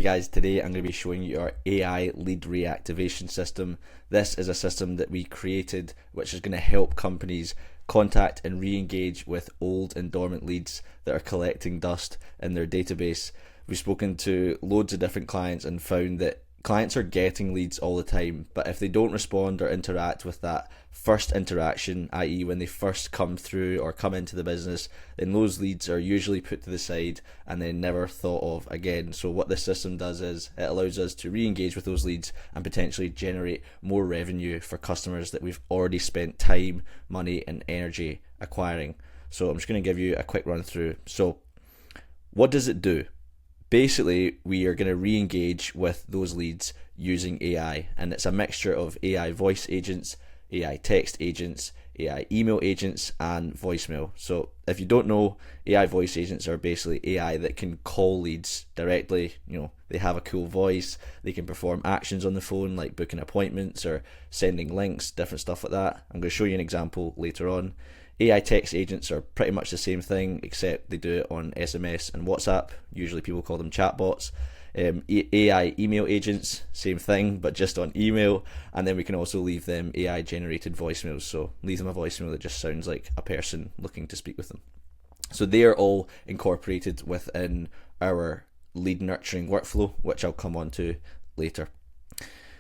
Hey guys, today I'm going to be showing you our AI lead reactivation system. This is a system that we created which is going to help companies contact and re-engage with old and dormant leads that are collecting dust in their database. We've spoken to loads of different clients and found that clients are getting leads all the time, but if they don't respond or interact with that first interaction, i.e. when they first come through or come into the business, then those leads are usually put to the side and then never thought of again. So what this system does is it allows us to re-engage with those leads and potentially generate more revenue for customers that we've already spent time, money and energy acquiring. So I'm just going to give you a quick run through. So what does it do? Basically, we are going to re-engage with those leads using AI, and it's a mixture of AI voice agents, AI text agents, AI email agents, and voicemail. So if you don't know, AI voice agents are basically AI that can call leads directly. They have a cool voice, they can perform actions on the phone like booking appointments or sending links, different stuff like that. I'm going to show you an example later on. AI text agents are pretty much the same thing, except they do it on SMS and WhatsApp. Usually people call them chatbots. AI email agents, same thing, but just on email. And then we can also leave them AI generated voicemails. So leave them a voicemail that just sounds like a person looking to speak with them. So they are all incorporated within our lead nurturing workflow, which I'll come on to later.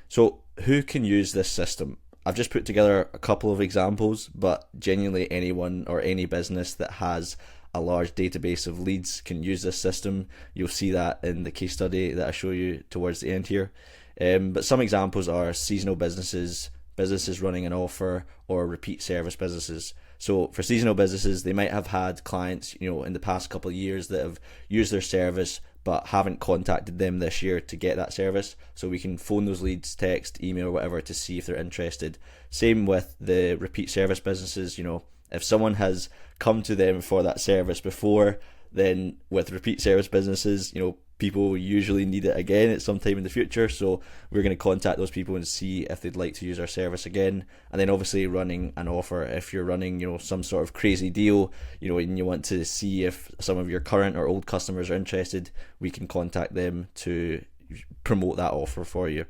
So who can use this system? I've just put together a couple of examples, but genuinely anyone or any business that has a large database of leads can use this system. You'll see that in the case study that I show you towards the end here. But some examples are seasonal businesses, businesses running an offer, or repeat service businesses. So for seasonal businesses, they might have had clients, in the past couple of years that have used their service but haven't contacted them this year to get that service. So we can phone those leads, text, email, whatever to see if they're interested. Same with the repeat service businesses. If someone has come to them for that service before, then with repeat service businesses, people usually need it again at some time in the future. So we're going to contact those people and see if they'd like to use our service again. And then obviously running an offer, if you're running, some sort of crazy deal, and you want to see if some of your current or old customers are interested, we can contact them to promote that offer for you.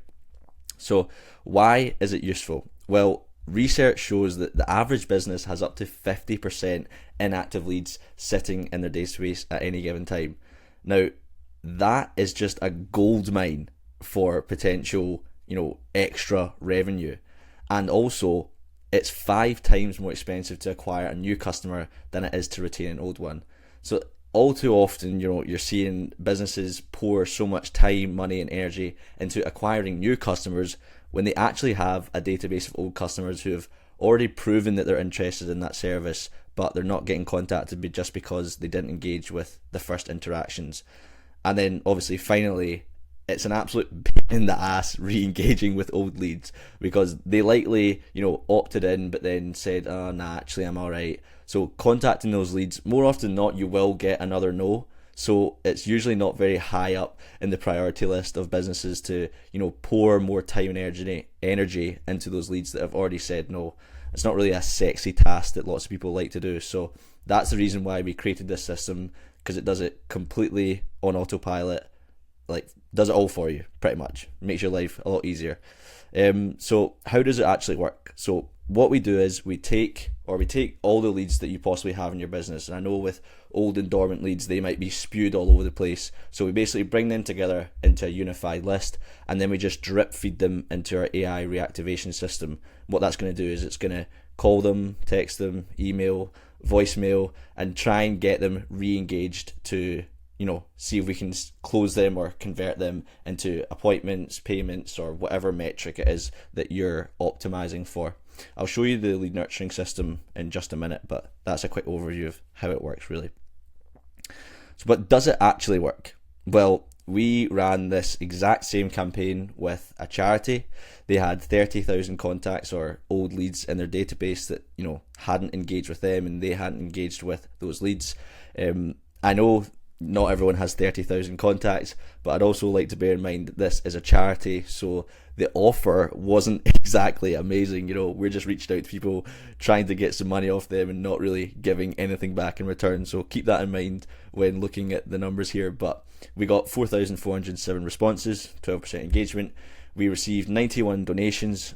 So why is it useful? Well, research shows that the average business has up to 50% inactive leads sitting in their database at any given time. Now, that is just a gold mine for potential, extra revenue. And also, it's 5 times more expensive to acquire a new customer than it is to retain an old one. So all too often, you're seeing businesses pour so much time, money, and energy into acquiring new customers when they actually have a database of old customers who have already proven that they're interested in that service, but they're not getting contacted just because they didn't engage with the first interactions. And then obviously finally, it's an absolute pain in the ass re-engaging with old leads because they likely, opted in but then said, oh, nah, actually I'm alright. So contacting those leads, more often than not, you will get another no. So it's usually not very high up in the priority list of businesses to, pour more time and energy into those leads that have already said no. It's not really a sexy task that lots of people like to do. So that's the reason why we created this system, because it does it completely on autopilot, does it all for you pretty much. Makes your life a lot easier. So how does it actually work? So what we do is we take all the leads that you possibly have in your business, and I know with old and dormant leads they might be spewed all over the place, so we basically bring them together into a unified list, and then we just drip feed them into our AI reactivation system. What that's going to do is it's going to call them, text them, email, voicemail, and try and get them re-engaged to see if we can close them or convert them into appointments, payments, or whatever metric it is that you're optimizing for. I'll show you the lead nurturing system in just a minute, but that's a quick overview of how it works really. So, but does it actually work? Well, we ran this exact same campaign with a charity. They had 30,000 contacts or old leads in their database that hadn't engaged with them, and they hadn't engaged with those leads. I know not everyone has 30,000 contacts, but I'd also like to bear in mind that this is a charity, so the offer wasn't exactly amazing. We're just reaching out to people trying to get some money off them and not really giving anything back in return. So keep that in mind when looking at the numbers here. But we got 4,407 responses, 12% engagement. We received 91 donations,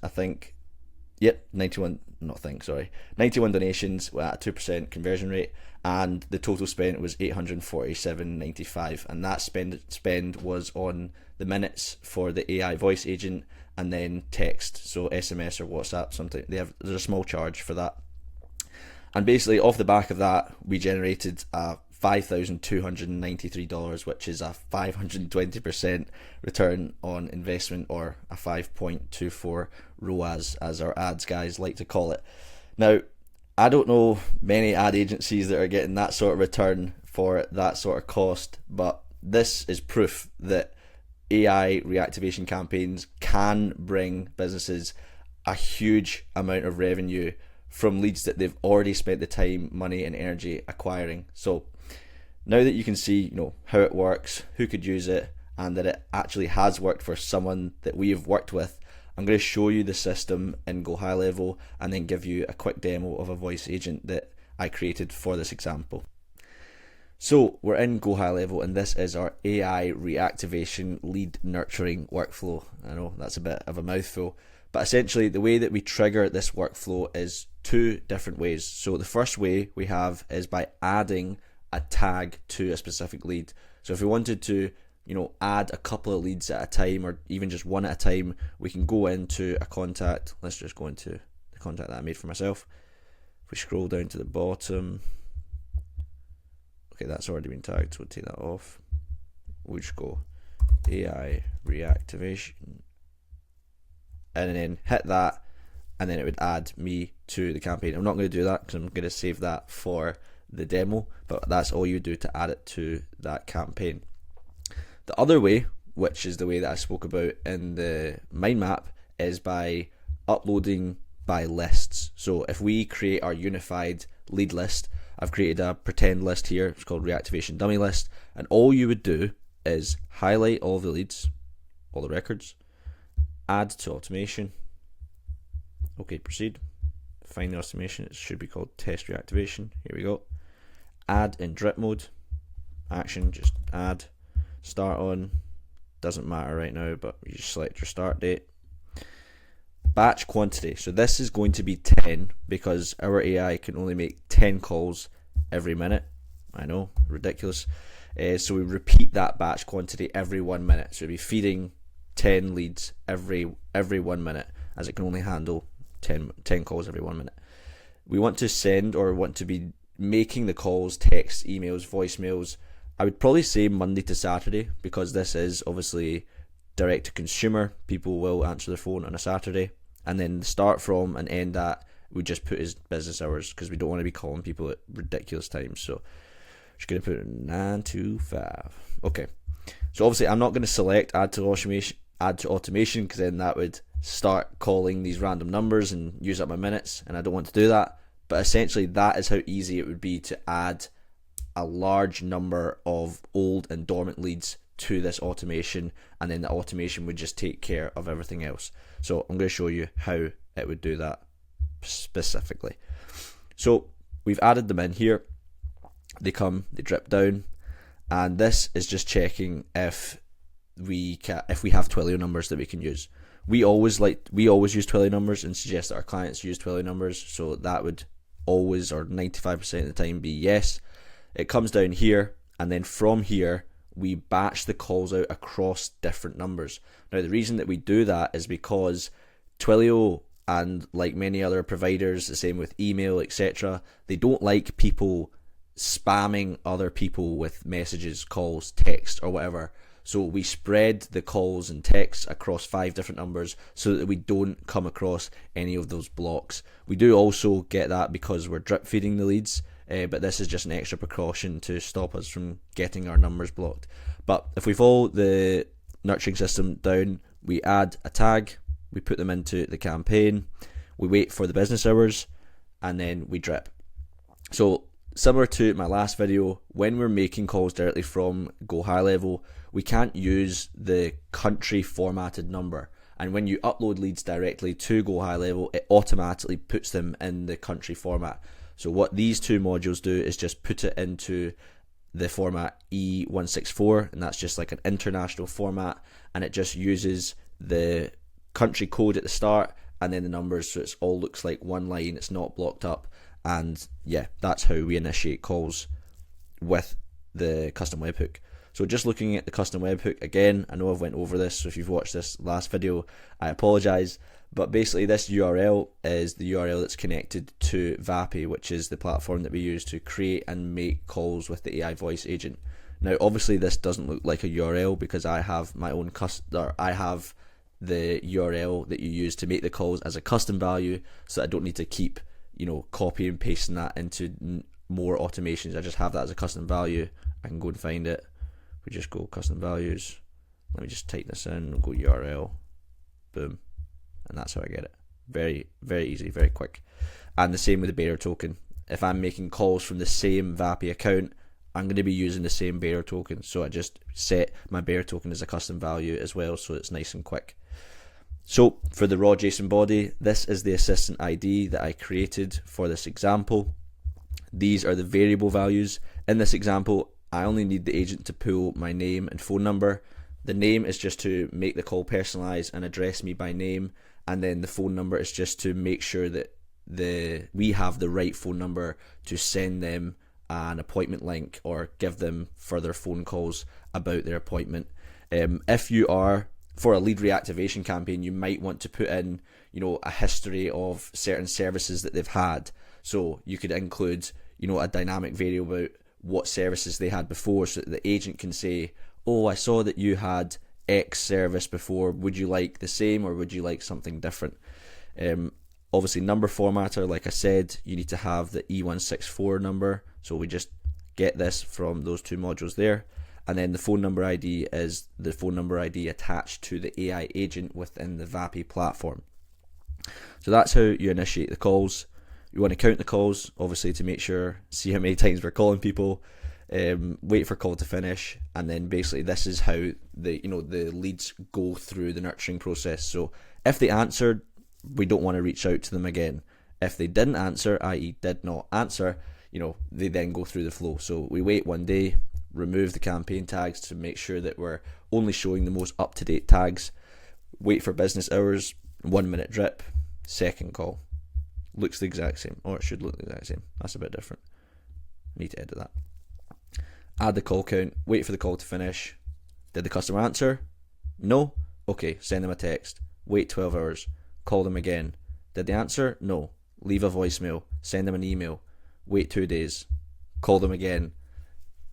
91 donations at a 2% conversion rate, and the total spent was $847.95, and that spend was on the minutes for the AI voice agent, and then text, so SMS or WhatsApp, something. There's a small charge for that. And basically off the back of that, we generated $5,293, which is a 520% return on investment, or a 5.24 ROAS, as our ads guys like to call it. Now, I don't know many ad agencies that are getting that sort of return for that sort of cost, but this is proof that AI reactivation campaigns can bring businesses a huge amount of revenue from leads that they've already spent the time, money, and energy acquiring. So now that you can see, how it works, who could use it, and that it actually has worked for someone that we have worked with, I'm going to show you the system in GoHighLevel and then give you a quick demo of a voice agent that I created for this example. So we're in GoHighLevel, and this is our AI reactivation lead nurturing workflow. I know that's a bit of a mouthful, but essentially the way that we trigger this workflow is two different ways. So the first way we have is by adding a tag to a specific lead. So if we wanted to, add a couple of leads at a time, or even just one at a time, we can go into a contact. Let's just go into the contact that I made for myself. If we scroll down to the bottom, okay, that's already been tagged, so we'll take that off. We'll just go AI reactivation, and then hit that, and then it would add me to the campaign. I'm not going to do that because I'm going to save that for the demo, but that's all you do to add it to that campaign. The other way, which is the way that I spoke about in the mind map, is by uploading by lists. So if we create our unified lead list, I've created a pretend list here, it's called reactivation dummy list, and all you would do is highlight all the leads, all the records, add to automation, okay, proceed, find the automation, it should be called test reactivation, here we go, add in drip mode, action, just add, start on, doesn't matter right now, but you just select your start date. Batch quantity, so this is going to be 10 because our AI can only make 10 calls every minute. I know, ridiculous. So we repeat that batch quantity every 1 minute. So we'll be feeding 10 leads every 1 minute, as it can only handle 10 calls every 1 minute. We want to send, or want to be making the calls, text, emails, voicemails, I would probably say Monday to Saturday, because this is obviously direct to consumer. People will answer their phone on a Saturday, and then the start from and end at we just put as business hours, because we don't want to be calling people at ridiculous times. So just going to put 9 to 5. Okay, so obviously I'm not going to select add to automation because then that would start calling these random numbers and use up my minutes, and I don't want to do that. But essentially that is how easy it would be to add a large number of old and dormant leads to this automation, and then the automation would just take care of everything else. So I'm going to show you how it would do that specifically. So we've added them in here, they drip down, and this is just checking if we have Twilio numbers that we can use. We always use Twilio numbers and suggest that our clients use Twilio numbers, so that would always, or 95% of the time, be yes. It comes down here, and then from here we batch the calls out across different numbers. Now the reason that we do that is because Twilio, and like many other providers, the same with email, etc., they don't like people spamming other people with messages, calls, text, or whatever. So we spread the calls and texts across 5 different numbers so that we don't come across any of those blocks. We do also get that because we're drip feeding the leads, but this is just an extra precaution to stop us from getting our numbers blocked. But if we follow the nurturing system down, we add a tag, we put them into the campaign, we wait for the business hours, and then we drip. So similar to my last video, when we're making calls directly from GoHighLevel, we can't use the country formatted number. And when you upload leads directly to GoHighLevel, it automatically puts them in the country format. So what these two modules do is just put it into the format E164, and that's just like an international format, and it just uses the country code at the start and then the numbers, so it all looks like one line, it's not blocked up. And yeah, that's how we initiate calls with the custom webhook. So just looking at the custom webhook again, I know I've went over this, so if you've watched this last video, I apologize. But basically this URL is the URL that's connected to Vapi, which is the platform that we use to create and make calls with the AI voice agent. Now obviously this doesn't look like a URL because I have my own I have the URL that you use to make the calls as a custom value, so I don't need to keep, you know, copy and pasting that into more automations. I just have that as a custom value. I can go and find it. We just go custom values. Let me just type this in, go URL, boom, and that's how I get it. Very, very easy, very quick. And the same with the bearer token. If I'm making calls from the same Vapi account, I'm going to be using the same bearer token. So I just set my bearer token as a custom value as well, so it's nice and quick. So for the raw JSON body, this is the assistant ID that I created for this example. These are the variable values. In this example, I only need the agent to pull my name and phone number. The name is just to make the call personalized and address me by name, and then the phone number is just to make sure that we have the right phone number to send them an appointment link or give them further phone calls about their appointment. If you are for a lead reactivation campaign, you might want to put in, you know, a history of certain services that they've had. So you could include, you know, a dynamic variable about what services they had before, so that the agent can say, oh, I saw that you had X service before, would you like the same or would you like something different? Obviously number formatter, like I said, you need to have the E164 number, so we just get this from those two modules there. And then the phone number ID is the phone number ID attached to the AI agent within the Vapi platform. So that's how you initiate the calls. You want to count the calls, obviously, to make sure, see how many times we're calling people, wait for call to finish, and then basically this is how the leads go through the nurturing process. So if they answered, we don't want to reach out to them again. If they didn't answer, i.e. did not answer, they then go through the flow. So we wait 1 day, remove the campaign tags to make sure that we're only showing the most up-to-date tags, wait for business hours, 1 minute drip, second call. Looks the exact same, or it should look the exact same. That's a bit different. Need to edit that. Add the call count, wait for the call to finish. Did the customer answer? No? Okay, send them a text. Wait 12 hours. Call them again. Did they answer? No. Leave a voicemail. Send them an email. Wait 2 days. Call them again.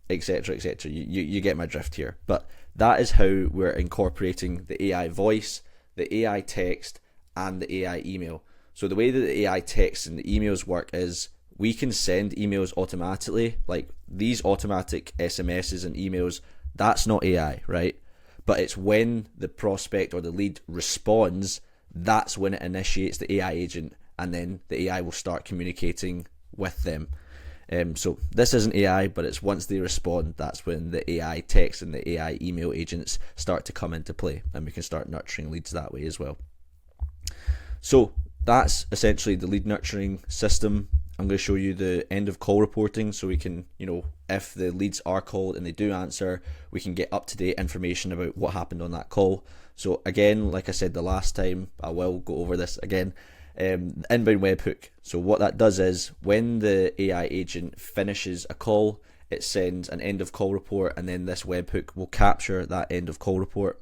Etc, etc. You get my drift here. But that is how we're incorporating the AI voice, the AI text, and the AI email. So the way that the AI text and the emails work is we can send emails automatically, like these automatic SMSs and emails, that's not AI, right? But it's when the prospect or the lead responds, that's when it initiates the AI agent, and then the AI will start communicating with them. So this isn't AI, but it's once they respond, that's when the AI text and the AI email agents start to come into play, and we can start nurturing leads that way as well. So that's essentially the lead nurturing system. I'm going to show you the end of call reporting, so we can, if the leads are called and they do answer, we can get up-to-date information about what happened on that call. So again, like I said the last time, I will go over this again. Inbound webhook. So what that does is when the AI agent finishes a call, it sends an end of call report, and then this webhook will capture that end of call report.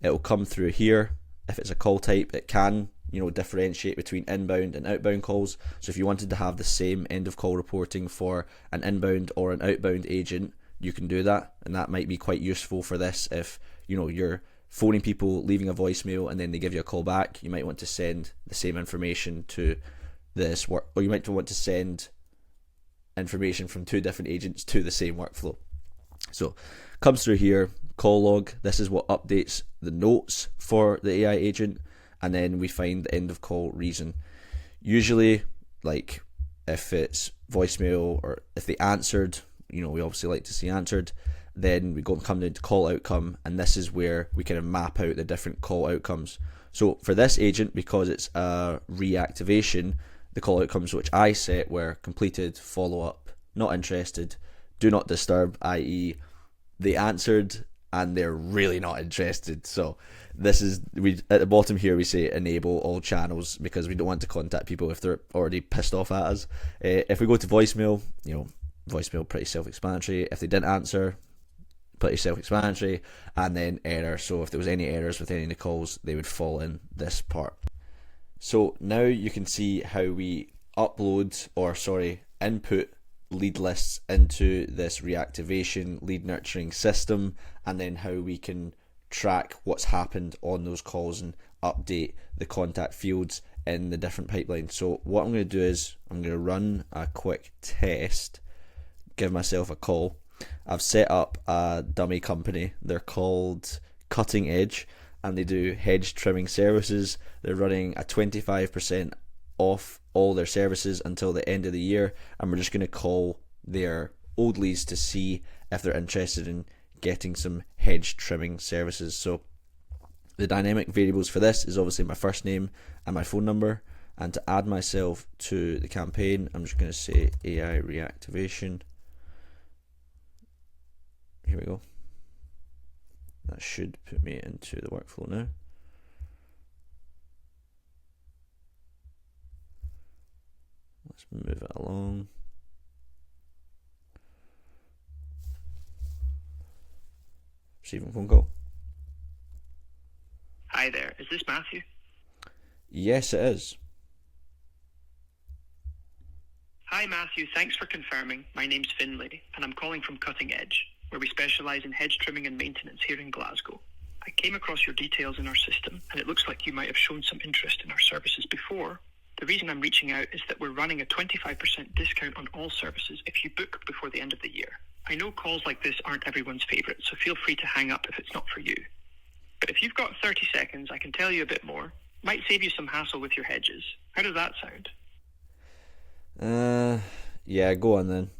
It will come through here. If it's a call type, it can differentiate between inbound and outbound calls. So if you wanted to have the same end of call reporting for an inbound or an outbound agent, you can do that, and that might be quite useful for this. If you're phoning people, leaving a voicemail, and then they give you a call back, you might want to send the same information to this work, or you might want to send information from two different agents to the same workflow. So comes through here, call log. This is what updates the notes for the AI agent, and then we find the end of call reason. Usually, like if it's voicemail, or if they answered, we obviously like to see answered. Then we come down to call outcome, and this is where we kind of map out the different call outcomes. So for this agent, because it's a reactivation, the call outcomes which I set were completed, follow up, not interested, do not disturb, i.e. they answered and they're really not interested. So this is, we at the bottom here we say enable all channels, because we don't want to contact people if they're already pissed off at us. If we go to voicemail, voicemail, pretty self-explanatory. If they didn't answer, pretty self-explanatory. And then error, so if there was any errors with any of the calls, they would fall in this part. So now you can see how we input lead lists into this reactivation lead nurturing system, and then how we can track what's happened on those calls and update the contact fields in the different pipelines. So what I'm going to do is I'm going to run a quick test, give myself a call. I've set up a dummy company. They're called Cutting Edge, and they do hedge trimming services. They're running a 25% off all their services until the end of the year, and we're just going to call their old leads to see if they're interested in getting some hedge trimming services. So the dynamic variables for this is obviously my first name and my phone number, and to add myself to the campaign, I'm just going to say AI reactivation. Here we go. That should put me into the workflow now. Let's move it along. Receiving phone call. Hi there, is this Matthew? Yes, it is. Hi Matthew, thanks for confirming. My name's Finlay, and I'm calling from Cutting Edge, where we specialise in hedge trimming and maintenance here in Glasgow. I came across your details in our system, and it looks like you might have shown some interest in our services before. The reason I'm reaching out is that we're running a 25% discount on all services if you book before the end of the year. I know calls like this aren't everyone's favourite, so feel free to hang up if it's not for you. But if you've got 30 seconds, I can tell you a bit more. Might save you some hassle with your hedges. How does that sound? Yeah, go on then.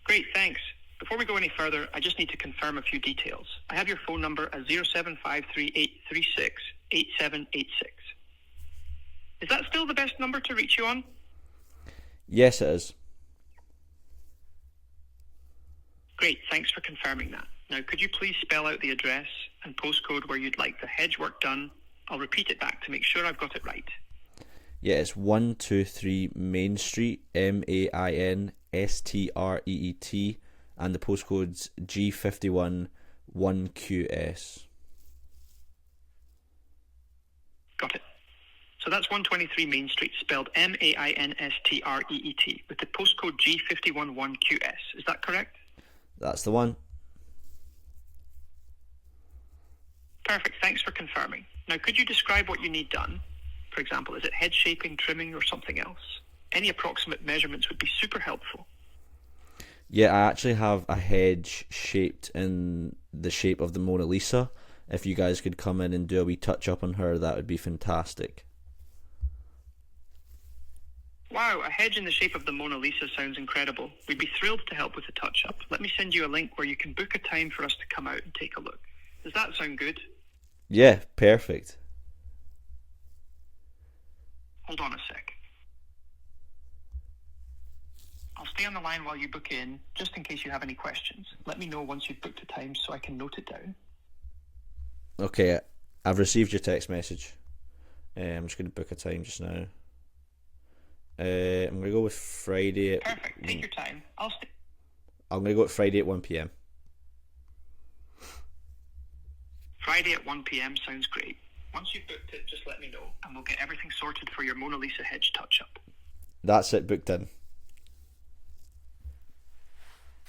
Great, thanks. Before we go any further, I just need to confirm a few details. I have your phone number as 07538368786. Is that still the best number to reach you on? Yes, it is. Great, thanks for confirming that. Now, could you please spell out the address and postcode where you'd like the hedge work done? I'll repeat it back to make sure I've got it right. Yeah, it's 123 Main Street, MAINSTREET, and the postcode's G51 1QS. Got it. So that's 123 Main Street, spelled MAINSTREET, with the postcode G51 1QS. Is that correct? That's the one. Perfect, thanks for confirming. Now, could you describe what you need done? For example, is it head shaping, trimming, or something else? Any approximate measurements would be super helpful. Yeah, I actually have a hedge shaped in the shape of the Mona Lisa. If you guys could come in and do a wee touch up on her, that would be fantastic. Wow, a hedge in the shape of the Mona Lisa sounds incredible. We'd be thrilled to help with the touch up. Let me send you a link where you can book a time for us to come out and take a look. Does that sound good? Yeah, perfect. Hold on a sec. I'll stay on the line while you book in, just in case you have any questions. Let me know once you've booked a time so I can note it down. Okay, I've received your text message. I'm just going to book a time just now. I'm going to go with Friday at... Perfect, take your time. I'm going to go with Friday at 1 p.m. Friday at 1 p.m. sounds great. Once you've booked it, just let me know, and we'll get everything sorted for your Mona Lisa hedge touch-up. That's it, booked in.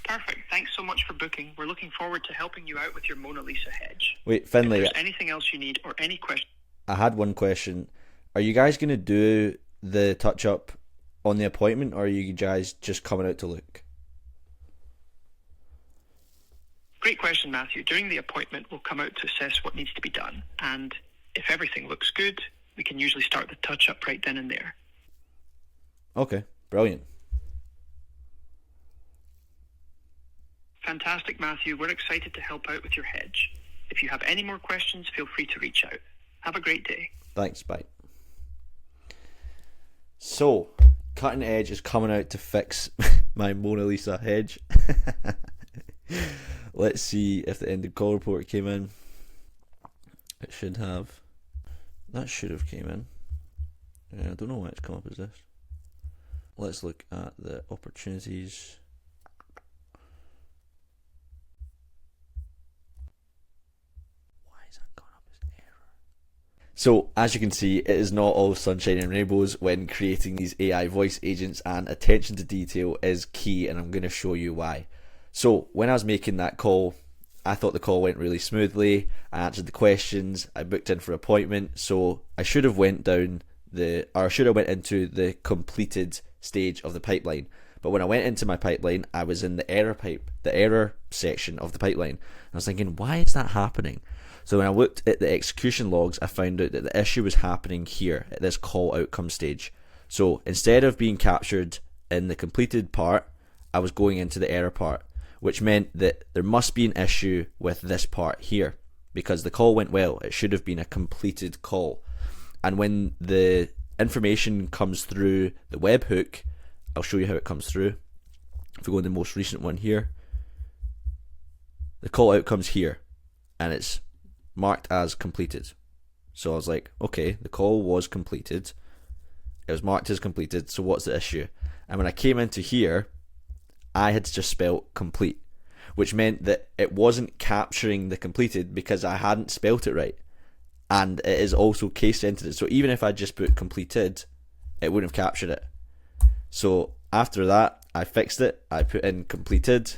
Perfect. Thanks so much for booking. We're looking forward to helping you out with your Mona Lisa hedge. Wait, Finlay. If there's anything else you need or any question... I had one question. Are you guys going to do the touch-up on the appointment, or are you guys just coming out to look? Great question, Matthew. During the appointment, we'll come out to assess what needs to be done, and if everything looks good, we can usually start the touch-up right then and there. Okay, brilliant. Fantastic, Matthew. We're excited to help out with your hedge. If you have any more questions, feel free to reach out. Have a great day. Thanks, bye. So, Cutting Edge is coming out to fix my Mona Lisa hedge. Let's see if the ending call report came in. It should have. That should have came in. I don't know why it's come up as this. Let's look at the opportunities. Why is that gone up as error? So, as you can see, it is not all sunshine and rainbows when creating these AI voice agents, and attention to detail is key, and I'm going to show you why. So, when I was making that call, I thought the call went really smoothly. I answered the questions, I booked in for an appointment, so I should have went into the completed stage of the pipeline. But when I went into my pipeline, I was in the error section of the pipeline. I was thinking, why is that happening? So when I looked at the execution logs, I found out that the issue was happening here at this call outcome stage. So instead of being captured in the completed part, I was going into the error part, which meant that there must be an issue with this part here, because the call went well. It should have been a completed call. And when the information comes through the webhook, I'll show you how it comes through. If we go to the most recent one here, the call outcome's here, and it's marked as completed. So I was like, okay, the call was completed. It was marked as completed, so what's the issue? And when I came into here, I had just spelt complete, which meant that it wasn't capturing the completed because I hadn't spelt it right. And it is also case sensitive. So even if I just put completed, it wouldn't have captured it. So after that, I fixed it. I put in completed,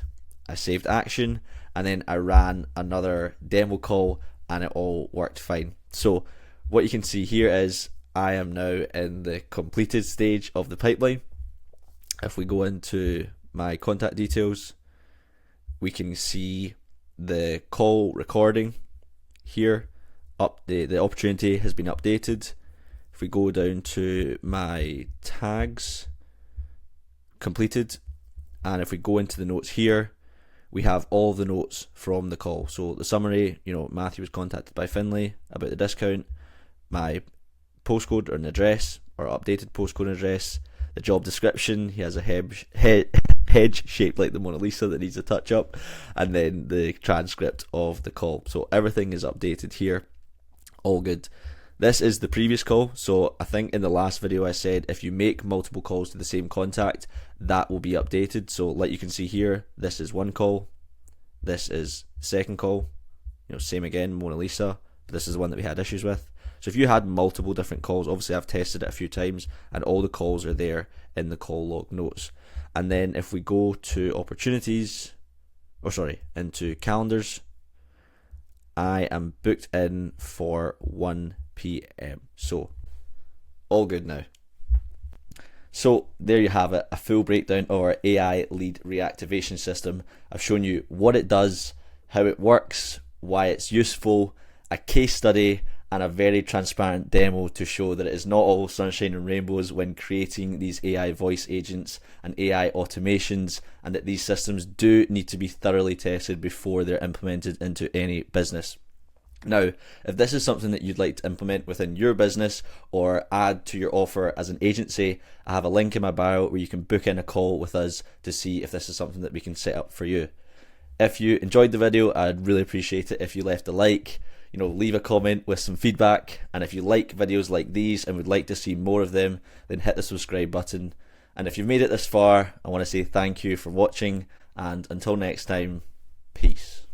I saved action, and then I ran another demo call, and it all worked fine. So what you can see here is I am now in the completed stage of the pipeline. If we go into my contact details, we can see the call recording here. The opportunity has been updated. If we go down to my tags, completed, and if we go into the notes here, we have all the notes from the call. So the summary, Matthew was contacted by Finlay about the discount, my postcode or an address, or updated postcode and address, the job description, he has a hedge shaped like the Mona Lisa that needs a touch up, and then the transcript of the call. So everything is updated here. All good. This is the previous call. So I think in the last video I said if you make multiple calls to the same contact, that will be updated. So like you can see here, this is one call, this is the second call, same again, Mona Lisa, but this is the one that we had issues with. So if you had multiple different calls, obviously I've tested it a few times, and all the calls are there in the call log notes. And then if we go to into calendars, I am booked in for 1 PM. So all good now. So there you have it, a full breakdown of our AI lead reactivation system. I've shown you what it does, how it works, why it's useful, a case study, and a very transparent demo to show that it is not all sunshine and rainbows when creating these AI voice agents and AI automations, and that these systems do need to be thoroughly tested before they're implemented into any business. Now, if this is something that you'd like to implement within your business or add to your offer as an agency, I have a link in my bio where you can book in a call with us to see if this is something that we can set up for you. If you enjoyed the video, I'd really appreciate it if you left a like, leave a comment with some feedback, and if you like videos like these and would like to see more of them, then hit the subscribe button. And if you've made it this far, I want to say thank you for watching, and until next time, peace.